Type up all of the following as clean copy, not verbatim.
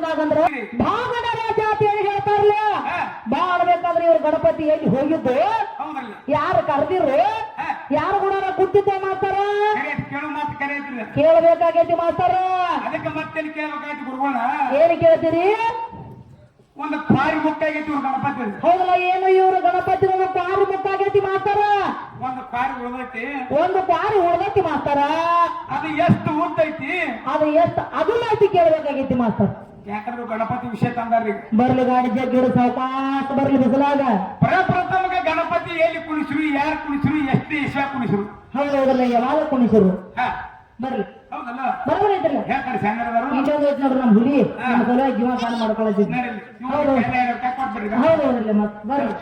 ಕಾಲದಾಗಂದ್ರ ಭಾಗಡರ ಜಾತಿ ಹೇಳ್ತಾರಲ್ಲ ಬಾಳ್ಬೇಕಾದ್ರೆ ಇವ್ರು ಗಣಪತಿ ಎಲ್ಲಿ ಹೋಗಿದ್ದು ಯಾರು ಕರೆದಿರು ಯಾರು ಕೂಡ ಕುಟ್ಟಿದ್ದ ಮಾಡ್ತಾರ ಕೇಳಬೇಕಾಗೈತಿ ಮಾಸ್ತಾರ ಏನ್ ಕೇಳ್ತೀರಿ ಒಂದು ಪಾರಿ ಮುಕ್ಕಾಗೈತಿ ಇವ್ರು ಗಣಪತಿ ಹೌದಲ್ಲ ಏನು ಇವ್ರು ಗಣಪತಿ ಒಂದು ಪಾರಿ ಮುಕ್ಕಾಗೈತಿ ಮಾಡ್ತಾರ ಒಂದು ಪಾರಿ ಉಳ್ದೈತಿ ಒಂದು ಪಾರಿ ಉಳ್ದೈತಿ ಮಾಡ್ತಾರ ಅದು ಎಷ್ಟು ಉದ್ದೈತಿ ಅದು ಎಷ್ಟು ಅದನ್ನ ಐತಿ ಕೇಳಬೇಕಾಗೈತಿ ಮಾಸ್ತರ್ ಯಾಕಂದ್ರೆ ಗಣಪತಿ ವಿಷಯ ತಂದಾರ್ರಿ ಬರ್ಲಿ ಗಾಡಿ ಜಗ್ಗಿಡು ಸಾವಕಾಶ ಬರ್ಲಿ ಬಿಸಲಾಗ ಪ್ರಪ್ರಥಮಗ ಗಣಪತಿ ಎಲ್ಲಿ ಕುಣಿಸ್ರು ಯಾರು ಕುಣಿಸ್ರು ಎಷ್ಟು ಇಶ್ವ ಕುಣಿಸ್ರು ಹೌದಲ್ಲ ಯಾವಾಗ ಕುಣಿಸರು ಬರ್ಲಿ ಹೌದಲ್ಲ ಬರೋಬರ ಐತ್ರಲ್ಲ ಹೇಳ್ತಾರೆ ಸಂಗರವರು ಈಜೊಂದು ಐತಿ ನೋಡ್ರಿ ನಮ್ಮ ಹುಲಿ ನಮ್ಮ ಸಲುವಾಗಿ ಜೀವ ಕಾಲ ಮಾಡ್ಕೊಳ್ಳೋದಿದ್ವಿ ಹೌದೌದ್ರಲ್ಲ ಮತ್ ಬರ್ರಿ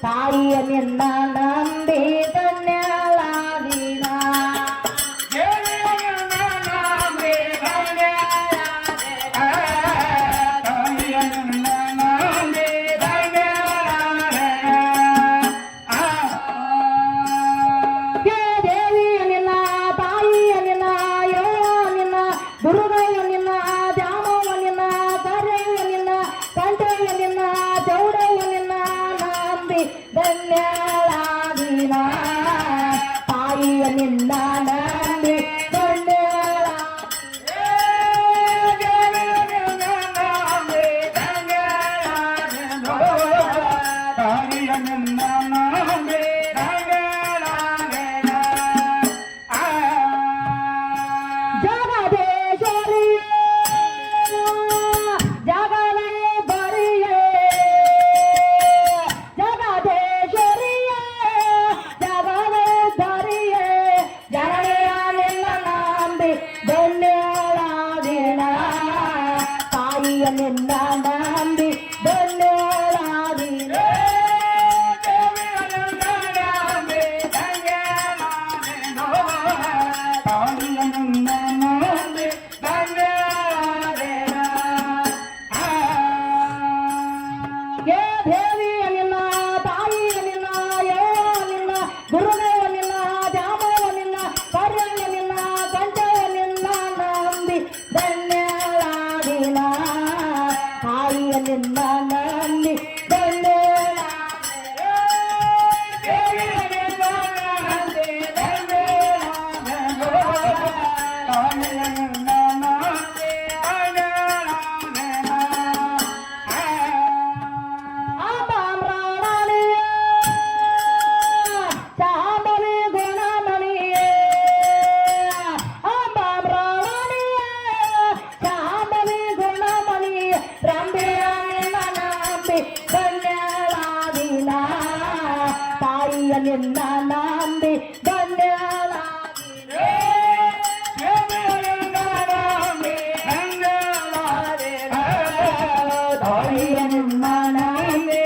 ತಾಯಿಯ ನಿನ್ನ ನಂಬಿ ಧನ್ಯಳಾದಿನ ದೇವಿಯ ನಿನ್ನ ತಾಯಿಯ ನಿನ್ನ ಯೋ ನಿನ್ನ ದುರ್ಗಯ್ಯ ನಿನ್ನ ದ್ಯಾಮವ್ವ ನಿನ್ನ ಕರೆಯ ನಿನ್ನ ಕಂಠಯ್ಯ ನಿನ್ನ ಚೌಡಯ್ಯ ನಿನ್ನ ನಂಬಿ ಧನ್ಯಳಾದಿನ ತಾಯಿಯ ನಿನ್ನ ನಂಬಿ ನಿನ್ನ ನಂಬಿ ಧನ್ಯಳಾದಿನ ಏ ದೇವಿಯ ನಿನ್ನ ತಾಯಿಯ ನಿನ್ನ ಯೋ ನಿನ್ನ ಗುರುದೇವ ನಿನ್ನ ದ್ಯಾಮವ್ವ ನಿನ್ನ ಕರೆಯ ನಿನ್ನ ಕಂಠಯ ನಿನ್ನ ನಂಬಿ ಧನ್ಯಳಾದಿನ ತಾಯಿಯ ನಿನ್ನ ನಂಬಿ ಧನ್ಯಳಾದಿನ ತಾಯಿಯ ನಿನ್ನ ನಂಬಿ ಧನ್ಯಳಾದಿನ ತಾಯಿಯ ನಿನ್ನ ನಂಬಿ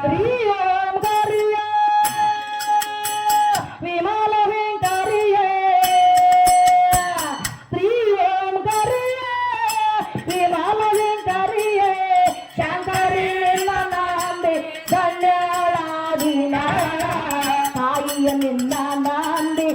ಶ್ರೀ ಓಂ ಕರಿಯ ವಿಮಲ ವೆಂಕರಿಯ ಶ್ರೀ ಓಂ ಕರಿಯ ವಿಮಲ ವೆಂಕರಿಯ ಶಂಕರಿ ನಿನ್ನ ನಂಬಿ ಧನ್ಯಳಾದಿನ ತಾಯಿಯ ನಿನ್ನ ನಂಬಿ